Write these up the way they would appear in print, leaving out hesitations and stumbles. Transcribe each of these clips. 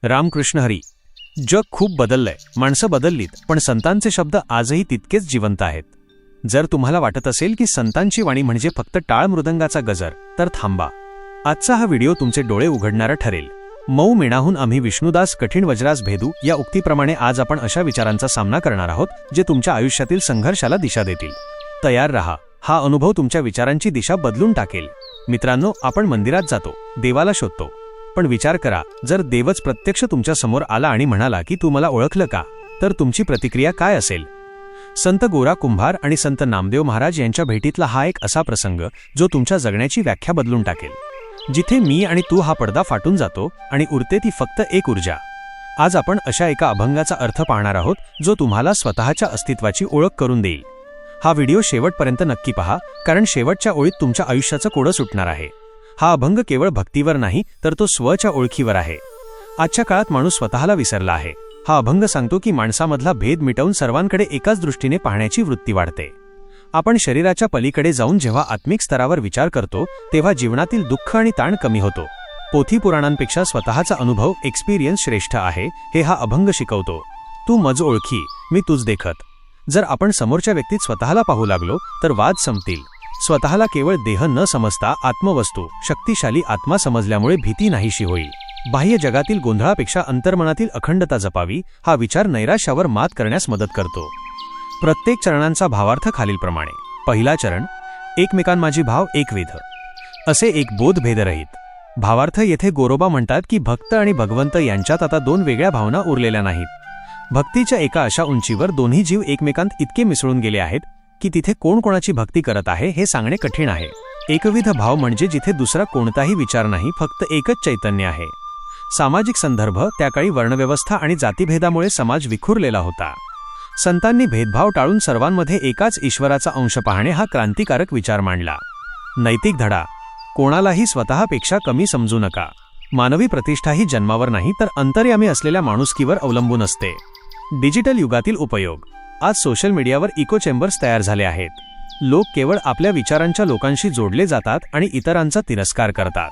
रामकृष्ण हरी. जग खूप बदललंय, माणसं बदललीत, पण संतांचे शब्द आजही तितकेच जिवंत आहेत. जर तुम्हाला वाटत असेल की संतांची वाणी म्हणजे फक्त टाळ मृदंगाचा गजर, तर थांबा. आजचा हा व्हिडिओ तुमचे डोळे उघडणारा ठरेल. मऊ मेणाहून आम्ही विष्णुदास कठीण वज्रास भेदू या उक्तीप्रमाणे आज आपण अशा विचारांचा सामना करणार आहोत जे तुमच्या आयुष्यातील संघर्षाला दिशा देतील. तयार रहा. हा अनुभव तुमच्या विचारांची दिशा बदलून टाकेल. मित्रांनो, आपण मंदिरात जातो, देवाला शोधतो, पण विचार करा, जर देवच प्रत्यक्ष तुमच्या समोर आला आणि म्हणाला की तू मला ओळखलं का, तर तुमची प्रतिक्रिया काय असेल? संत गोरा कुंभार आणि संत नामदेव महाराज यांच्या भेटीतला हा एक असा प्रसंग जो तुमच्या जगण्याची व्याख्या बदलून टाकेल. जिथे मी आणि तू हा पडदा फाटून जातो आणि उरते ती फक्त एक ऊर्जा. आज आपण अशा एका अभंगाचा अर्थ पाहणार आहोत जो तुम्हाला स्वतःच्या अस्तित्वाची ओळख करून देईल. हा व्हिडिओ शेवटपर्यंत नक्की पहा, कारण शेवटच्या ओळीत तुमच्या आयुष्याचं कोडं सुटणार आहे. हा अभंग केवळ भक्तीवर नाही, तर तो स्वच्या ओळखीवर आहे. आजच्या काळात माणूस स्वतःला विसरला आहे. हा अभंग सांगतो की माणसामधला भेद मिटवून सर्वांकडे एकाच दृष्टीने पाहण्याची वृत्ती वाढते. आपण शरीराच्या पलीकडे जाऊन जेव्हा आत्मिक स्तरावर विचार करतो, तेव्हा जीवनातील दुःख आणि ताण कमी होतो. पोथी पुराणांपेक्षा स्वतःचा अनुभव एक्सपिरियन्स श्रेष्ठ आहे, हे हा अभंग शिकवतो. तू मज ओळखी, मी तुझ देखत. जर आपण समोरच्या व्यक्तीत स्वतःला पाहू लागलो तर वाद संपतील. स्वतःला केवळ देह न समजता आत्मवस्तू, शक्तिशाली आत्मा समजल्यामुळे भीती नाहीशी होईल. बाह्य जगातील गोंधळापेक्षा अंतर्मनातील अखंडता जपावी, हा विचार नैराश्यावर मात करण्यास मदत करतो. प्रत्येक चरणांचा भावार्थ खालीलप्रमाणे. पहिला चरण, एकमेकांमाझी भाव एकविध, असे एक बोध भेदरहित. भावार्थ येथे गोरोबा म्हणतात की भक्त आणि भगवंत यांच्यात आता दोन वेगळ्या भावना उरलेल्या नाहीत. भक्तीच्या एका अशा उंचीवर दोन्ही जीव एकमेकांत इतके मिसळून गेले आहेत की तिथे कोण कोणाची भक्ती करत आहे हे सांगणे कठीण आहे. एकविध भाव म्हणजे जिथे दुसरा कोणताही विचार नाही, फक्त एकच चैतन्य आहे. सामाजिक संदर्भ, त्याकाळी वर्णव्यवस्था आणि जातीभेदामुळे समाज विखुरलेला होता. संतांनी भेदभाव टाळून सर्वांमध्ये एकाच ईश्वराचा अंश पाहणे हा क्रांतिकारक विचार मांडला. नैतिक धडा, कोणालाही स्वतःपेक्षा कमी समजू नका. मानवी प्रतिष्ठा ही जन्मावर नाही, तर अंतर्यामी असलेल्या माणुसकीवर अवलंबून असते. डिजिटल युगातील उपयोग. आज सोशल मीडियावर इको चेंबर्स तयार झाले आहेत. लोक केवळ आपल्या विचारांच्या लोकांशी जोडले जातात आणि इतरांचा तिरस्कार करतात.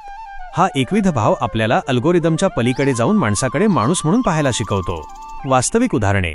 हा एकविध भाव आपल्याला अल्गोरिदमच्या पलीकडे जाऊन माणसाकडे माणूस म्हणून पाहायला शिकवतो. वास्तविक उदाहरणे.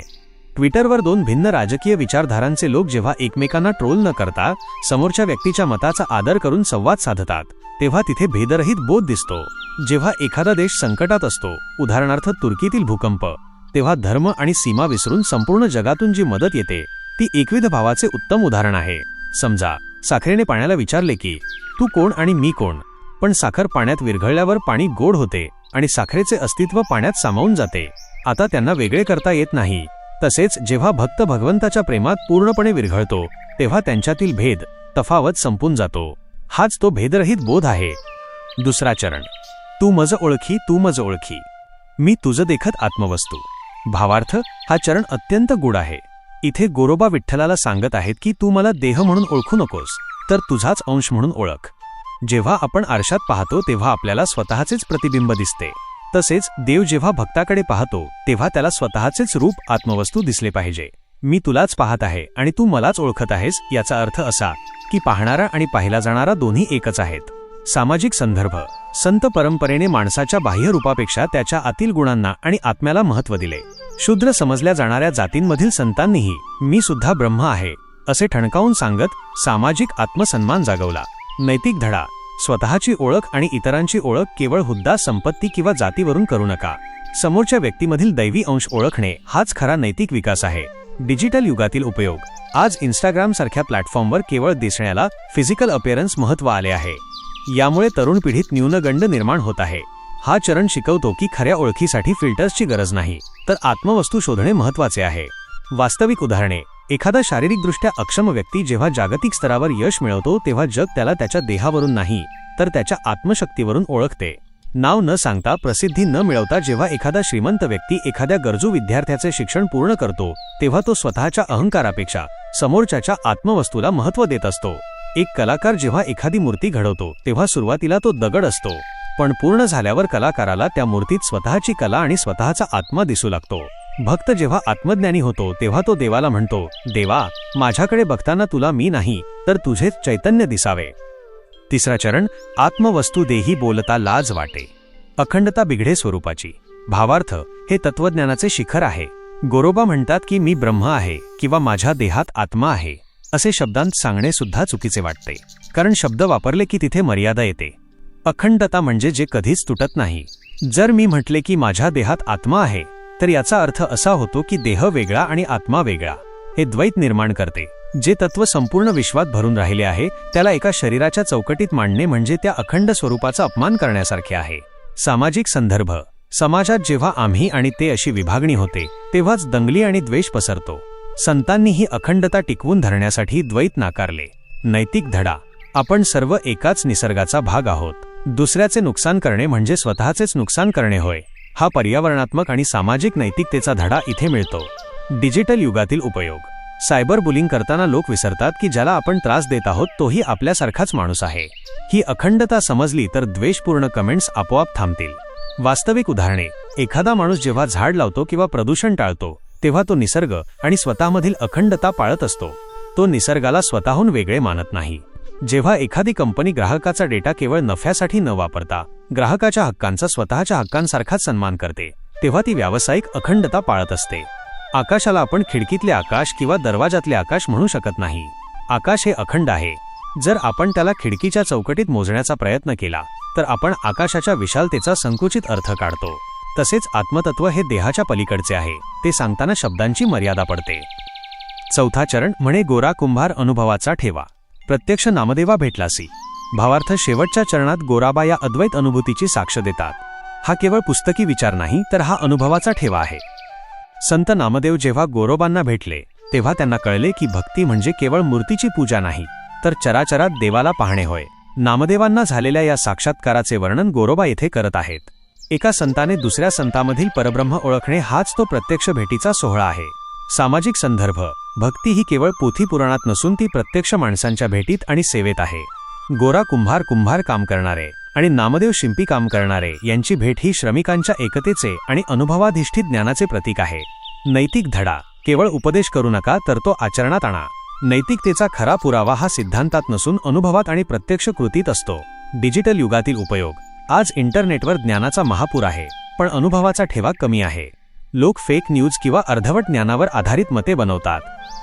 ट्विटरवर दोन भिन्न राजकीय विचारधारांचे लोक जेव्हा एकमेकांना ट्रोल न करता समोरच्या व्यक्तीच्या मताचा आदर करून संवाद साधतात, तेव्हा तिथे भेदरहित बोध दिसतो. जेव्हा एखादा देश संकटात असतो, उदाहरणार्थ तुर्कीतील भूकंप, तेव्हा धर्म आणि सीमा विसरून संपूर्ण जगातून जी मदत येते ती एकविध भावाचे उत्तम उदाहरण आहे. समजा साखरेने पाण्याला विचारले की तू कोण आणि मी कोण, पण साखर पाण्यात विरघळल्यावर पाणी गोड होते आणि साखरेचे अस्तित्व पाण्यात सामावून जाते. आता त्यांना वेगळे करता येत नाही. तसेच जेव्हा भक्त भगवंताच्या प्रेमात पूर्णपणे विरघळतो, तेव्हा त्यांच्यातील भेद, तफावत संपून जातो. हाच तो भेदरहित बोध आहे. दुसरा चरण, तू मज ओळखी, तू मज ओळखी, मी तुझ देखत आत्मवस्तू. भावार्थ, हा चरण अत्यंत गूढ आहे. इथे गोरोबा विठ्ठलाला सांगत आहेत की तू मला देह म्हणून ओळखू नकोस, तर तुझाच अंश म्हणून ओळख. जेव्हा आपण आरशात पाहतो तेव्हा आपल्याला स्वतःचेच प्रतिबिंब दिसते. तसेच देव जेव्हा भक्ताकडे पाहतो तेव्हा त्याला स्वतःचेच रूप, आत्मवस्तू दिसले पाहिजे. मी तुलाच पाहत आहे आणि तू मलाच ओळखत आहेस, याचा अर्थ असा की पाहणारा आणि पाहिला जाणारा दोन्ही एकच आहेत. सामाजिक संदर्भ. संत परंपरेने माणसाच्या बाह्य रूपापेक्षा त्याच्या आतील गुणांना आणि आत्म्याला महत्त्व दिले. शूद्र समजल्या जाणाऱ्या जातींमधील संतांनीही मी सुद्धा ब्रह्म आहे असे ठणकावून सांगत सामाजिक आत्मसन्मान जागवला. नैतिक धडा. स्वतःची ओळख आणि इतरांची ओळख केवळ हुद्दा, संपत्ती किंवा जातीवरून करू नका. समोरच्या व्यक्तीमधील दैवी अंश ओळखणे हाच खरा नैतिक विकास आहे. डिजिटल युगातील उपयोग. आज इंस्टाग्राम सारख्या प्लॅटफॉर्मवर केवळ दिसण्याला, फिजिकल अपिअरन्स महत्त्व आले आहे. यामुळे तरुण पिढीत न्यूनगंड निर्माण होत आहे. हा चरण शिकवतो की खऱ्या ओळखीसाठी फिल्टर्सची गरज नाही, तर आत्मवस्तू शोधणे महत्त्वाचे आहे. वास्तविक उदाहरणे. एखादा शारीरिकदृष्ट्या अक्षम व्यक्ती जेव्हा जागतिक स्तरावर यश मिळवतो, तेव्हा जग त्याला त्याच्या देहावरून नाही, तर त्याच्या आत्मशक्तीवरून ओळखते. नाव न सांगता, प्रसिद्धी न मिळवता जेव्हा एखादा श्रीमंत व्यक्ती एखाद्या गरजू विद्यार्थ्याचे शिक्षण पूर्ण करतो, तेव्हा तो स्वतःच्या अहंकारापेक्षा समोरच्याच्या आत्मवस्तूला महत्त्व देत असतो. एक कलाकार जेव्हा एखादी मूर्ती घडवतो तेव्हा सुरुवातीला तो दगड असतो, पण पूर्ण झाल्यावर कलाकाराला त्या मूर्तीत स्वतःची कला आणि स्वतःचा आत्मा दिसू लागतो. भक्त जेव्हा आत्मज्ञानी होतो तेव्हा तो देवाला म्हणतो, देवा, माझ्याकडे बघताना तुला मी नाही, तर तुझेच चैतन्य दिसावे. तिसरा चरण, आत्मवस्तू देही बोलता लाज वाटे. अखंडता बिघडे स्वरूपाची. भावार्थ, हे तत्वज्ञानाचे शिखर आहे. गोरोबा म्हणतात की मी ब्रह्म आहे किंवा माझ्या देहात आत्मा आहे. असे शब्दांत सांगणे सुद्धा चुकीचे वाटते, कारण शब्द वापरले की तिथे मर्यादा येते. अखंडता म्हणजे जे कधीच तुटत नाही. जर मी म्हटले की माझ्या देहात आत्मा आहे, तर याचा अर्थ असा होतो की देह वेगळा आणि आत्मा वेगळा. हे द्वैत निर्माण करते. जे तत्व संपूर्ण विश्वात भरून राहिले आहे त्याला एका शरीराच्या चौकटीत मांडणे म्हणजे त्या अखंड स्वरूपाचा अपमान करण्यासारखे आहे. सामाजिक संदर्भ. समाजात जेव्हा आम्ही आणि ते अशी विभागणी होते तेव्हाच दंगली आणि द्वेष पसरतो. संतांनी ही अखंडता टिकवून धरण्यासाठी द्वैत नाकारले. नैतिक धडा. आपण सर्व एकाच निसर्गाचा भाग आहोत. दुसऱ्याचे नुकसान करणे म्हणजे स्वतःचेच नुकसान करणे होय. हा पर्यावरणात्मक आणि सामाजिक नैतिकतेचा धडा इथे मिळतो. डिजिटल युगातील उपयोग. सायबर बुलिंग करताना लोक विसरतात की ज्याला आपण त्रास देत आहोत तोही आपल्यासारखाच माणूस आहे. ही अखंडता समजली तर द्वेषपूर्ण कमेंट्स आपोआप थांबतील. वास्तविक उदाहरणे. एखादा माणूस जेव्हा झाड लावतो किंवा प्रदूषण टाळतो तेव्हा तो निसर्ग आणि स्वतःमधील अखंडता पाळत असतो. तो निसर्गाला स्वतःहून वेगळे मानत नाही. जेव्हा एखादी कंपनी ग्राहकाचा डेटा केवळ नफ्यासाठी न वापरता ग्राहकाच्या हक्कांचा स्वतःच्या हक्कांसारखाच सन्मान करते, तेव्हा ती व्यावसायिक अखंडता पाळत असते. आकाशाला आपण खिडकीतले आकाश किंवा दरवाजातले आकाश म्हणू शकत नाही. आकाश हे अखंड आहे. जर आपण त्याला खिडकीच्या चौकटीत मोजण्याचा प्रयत्न केला तर आपण आकाशाच्या विशालतेचा संकुचित अर्थ काढतो. तसेच आत्मतत्व हे देहाच्या पलीकडचे आहे. ते सांगताना शब्दांची मर्यादा पडते. चौथा चरण म्हणे गोरा कुंभार अनुभवाचा ठेवा. प्रत्यक्ष नामदेवा भेटलासी. भावार्थ, शेवटच्या चरणात गोराबा या अद्वैत अनुभूतीची साक्ष देतात. हा केवळ पुस्तकी विचार नाही तर हा अनुभवाचा ठेवा आहे. संत नामदेव जेव्हा गोरोबांना भेटले तेव्हा त्यांना कळले की भक्ती म्हणजे केवळ मूर्तीची पूजा नाही तर चराचरात देवाला पाहणे होय. नामदेवांना झालेल्या या साक्षात्काराचे वर्णन गोरोबा येथे करत आहेत. एका संताने दुसऱ्या संतामधील परब्रह्म ओळखणे हाच तो प्रत्यक्ष भेटीचा सोहळा आहे. सामाजिक संदर्भ. भक्ती ही केवळ पोथी पुराणात नसून ती प्रत्यक्ष माणसांच्या भेटीत आणि सेवेत आहे. गोरा कुंभार काम करणारे आणि नामदेव शिंपी काम करणारे यांची भेट ही श्रमिकांच्या एकतेचे आणि अनुभवाधिष्ठित ज्ञानाचे प्रतीक आहे. नैतिक धडा. केवळ उपदेश करू नका तर तो आचरणात आणा. नैतिकतेचा खरा पुरावा हा सिद्धांतात नसून अनुभवात आणि प्रत्यक्ष कृतीत असतो. डिजिटल युगातील उपयोग. आज इंटरनेटवर ज्ञानाचा महापूर आहे, पण अनुभवाचा ठेवा कमी आहे. लोक फेक न्यूज किंवा अर्धवट ज्ञानावर आधारित मते बनवतात.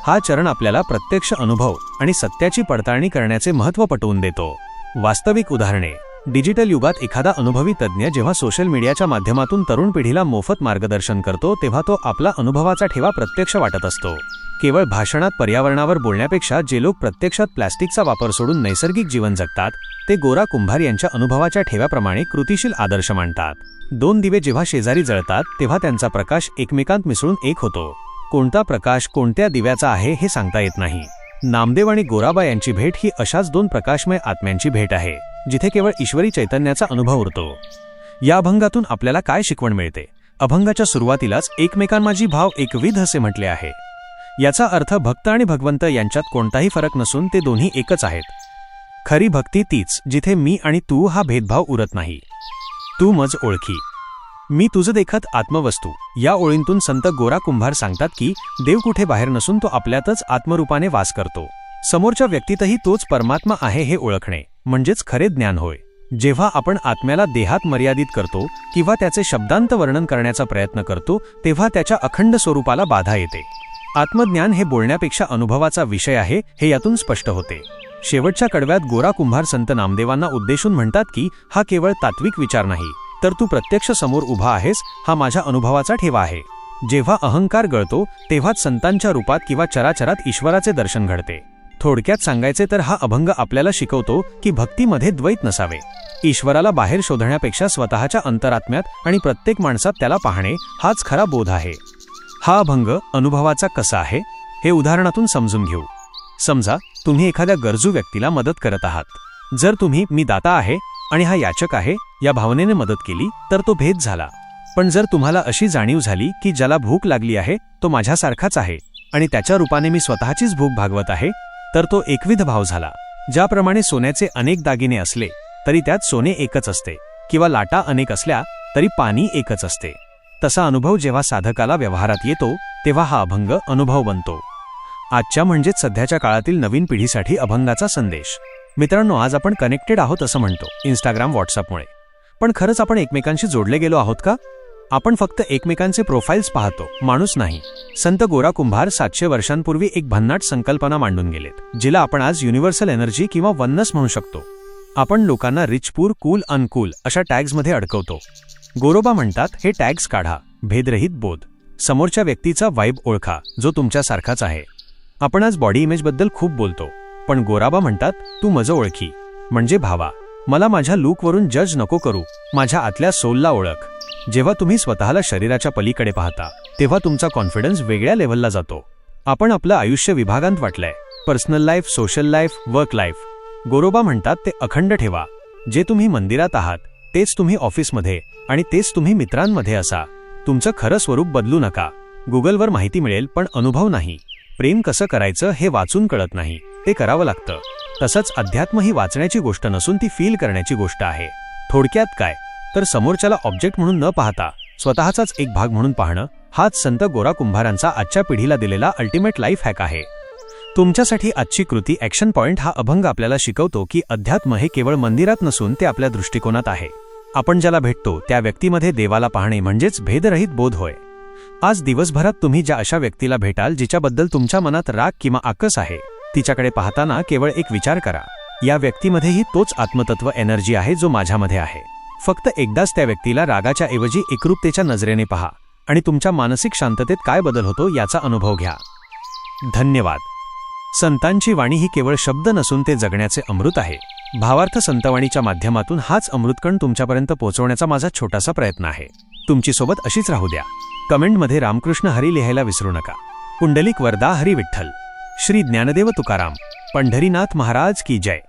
हा चरण आपल्याला प्रत्यक्ष अनुभव आणि सत्याची पडताळणी करण्याचे महत्त्व पटवून देतो. वास्तविक उदाहरणे. डिजिटल युगात एखादा अनुभवी तज्ज्ञ जेव्हा सोशल मीडियाच्या माध्यमातून तरुण पिढीला मोफत मार्गदर्शन करतो तेव्हा तो आपला अनुभवाचा ठेवा प्रत्यक्ष वाटत असतो. केवळ भाषणात पर्यावरणावर बोलण्यापेक्षा जे लोक प्रत्यक्षात प्लॅस्टिकचा वापर सोडून नैसर्गिक जीवन जगतात ते गोरा कुंभार यांच्या अनुभवाच्या ठेव्याप्रमाणे कृतिशील आदर्श मांडतात. दोन दिवे जेव्हा शेजारी जळतात तेव्हा त्यांचा प्रकाश एकमेकांत मिसळून एक होतो. कोणता प्रकाश कोणत्या दिव्याचा आहे हे सांगता येत नाही. नामदेव आणि गोराबा यांची भेट ही अशाच दोन प्रकाशमय आत्म्यांची भेट आहे जिथे केवळ ईश्वरी चैतन्याचा अनुभव उरतो. या अभंगातून आपल्याला काय शिकवण मिळते? अभंगाच्या सुरुवातीलाच एकमेकांमाझी भाव एकविध असे म्हटले आहे. याचा अर्थ भक्त आणि भगवंत यांच्यात कोणताही फरक नसून ते दोन्ही एकच आहेत. खरी भक्ती तीच जिथे मी आणि तू हा भेदभाव उरत नाही. तू मज ओळखी, मी तुझं देखत आत्मवस्तू. या ओळींतून संत गोरा कुंभार सांगतात की देव कुठे बाहेर नसून तो आपल्यातच आत्मरूपाने वास करतो. समोरच्या व्यक्तीतही तोच परमात्मा आहे हे ओळखणे म्हणजेच खरे ज्ञान होय. जेव्हा आपण आत्म्याला देहात मर्यादित करतो किंवा त्याचे शब्दांत वर्णन करण्याचा प्रयत्न करतो तेव्हा त्याच्या अखंड स्वरूपाला बाधा येते. आत्मज्ञान हे बोलण्यापेक्षा अनुभवाचा विषय आहे हे यातून स्पष्ट होते. शेवटच्या कडव्यात गोरा कुंभार संत नामदेवांना उद्देशून म्हणतात की हा केवळ तात्विक विचार नाही तर तू प्रत्यक्ष समोर उभा आहेस, हा माझ्या अनुभवाचा ठेवा आहे. जेव्हा अहंकार गळतो तेव्हाच संतांच्या रूपात किंवा चराचरात ईश्वराचे दर्शन घडते. थोडक्यात सांगायचे तर हा अभंग आपल्याला शिकवतो की भक्तीमध्ये द्वैत नसावे. ईश्वराला बाहेर शोधण्यापेक्षा स्वतःच्या अंतरात्म्यात आणि प्रत्येक माणसात त्याला पाहणे हाच खरा बोध आहे. हा अभंग अनुभवाचा कसा आहे हे उदाहरणातून समजून घेऊ. समजा तुम्ही एखाद्या गरजू व्यक्तीला मदत करत आहात. जर तुम्ही मी दाता आहे आणि हा याचक आहे या भावनेने मदत केली तर तो भेद झाला. पण जर तुम्हाला अशी जाणीव झाली की ज्याला भूक लागली आहे तो माझ्यासारखाच आहे आणि त्याच्या रूपाने मी स्वतःचीच भूक भागवत आहे तर तो एकविध भाव झाला. ज्याप्रमाणे सोन्याचे अनेक दागिने असले तरी त्यात सोने एकच असते किंवा लाटा अनेक असल्या तरी पाणी एकच असते, तसा अनुभव जेव्हा साधकाला व्यवहारात येतो तेव्हा हा अभंग अनुभव बनतो. आजच्या म्हणजेच सध्याच्या काळातील नवीन पिढीसाठी अभंगाचा संदेश. मित्रांनो, आज आपण कनेक्टेड आहोत असं म्हणतो इंस्टाग्राम व्हॉट्सअपमुळे, पण खरंच आपण एकमेकांशी जोडले गेलो आहोत का? आपण फक्त एकमेकांचे प्रोफाईल्स पाहतो, माणूस नाही. संत गोरा कुंभार 700 वर्षांपूर्वी एक भन्नाट संकल्पना मांडून गेलेत, जिला आपण आज युनिव्हर्सल एनर्जी किंवा वननेस म्हणू शकतो. आपण लोकांना रिच पूर, कूल अनकूल अशा टॅग्समध्ये अडकवतो. गोरोबा म्हणतात, हे टॅग्स काढा, भेदरहित बोध. समोरच्या व्यक्तीचा वाइब ओळखा, जो तुमच्यासारखाच आहे. आपण आज बॉडी इमेजबद्दल खूप बोलतो, पण गोराबा म्हणतात, तू मज ओळखी, म्हणजे भावा. मला माझ्या लूकवरून जज नको करू, माझ्या आतल्या सोलला ओळख. जेव्हा तुम्ही स्वतःला शरीराच्या पलीकडे पाहता, तेव्हा तुमचा कॉन्फिडन्स वेगळ्या लेव्हलला जातो. आपण आपलं आयुष्य विभागांत वाटलंय, personal life, social life, work life. Goroba म्हणतात, ते अखंड ठेवा. जे तुम्ही मंदिरात आहात तेच तुम्ही ऑफिसमध्ये, आणि तेच तुम्ही मित्रांमध्ये असा. तुमचं खरं स्वरूप बदलू नका. गुगलवर माहिती मिळेल, पण अनुभव नाही. प्रेम कसं करायचं हे वाचून कळत नाही, ते करावं लागतं. तसंच अध्यात्म ही वाचण्याची गोष्ट नसून ती फील करण्याची गोष्ट आहे. थोडक्यात काय, तर समोरच्याला ऑब्जेक्ट म्हणून न पाहता स्वतःचाच एक भाग म्हणून पाहणं, हाच संत गोरा कुंभारांचा आजच्या पिढीला दिलेला अल्टिमेट लाईफ हॅक आहे. तुमच्यासाठी आजची कृती ॲक्शन पॉइंट. हा अभंग आपल्याला शिकवतो की अध्यात्म हे केवळ मंदिरात नसून ते आपल्या दृष्टिकोनात आहे. आपण ज्याला भेटतो त्या व्यक्तीमध्ये देवाला पाहणे म्हणजेच भेदरहित बोध होय. आज दिवसभरात तुम्ही ज्या अशा व्यक्तीला भेटाल जिच्याबद्दल तुमच्या मनात राग किंवा आकस आहे, तिच्याकडे पाहताना केवळ एक विचार करा, या व्यक्तीमध्येही तोच आत्मतत्व एनर्जी आहे जो माझ्यामध्ये आहे. फक्त एकदाच त्या व्यक्तीला रागाच्या ऐवजी एकरूपतेच्या नजरेने पहा आणि तुमच्या मानसिक शांततेत काय बदल होतो याचा अनुभव घ्या. धन्यवाद. संतांची वाणी ही केवळ शब्द नसून ते जगण्याचे अमृत आहे. भावार्थ संतवाणीच्या माध्यमातून हाच अमृतकण तुमच्यापर्यंत पोहोचवण्याचा माझा छोटासा प्रयत्न आहे. तुमची सोबत अशीच राहू द्या. कमेंटमध्ये रामकृष्ण हरी लिहायला विसरू नका. पुंडलिक वरदा हरी विठ्ठल. श्री ज्ञानदेव तुकाराम. पंढरीनाथ महाराज की जय.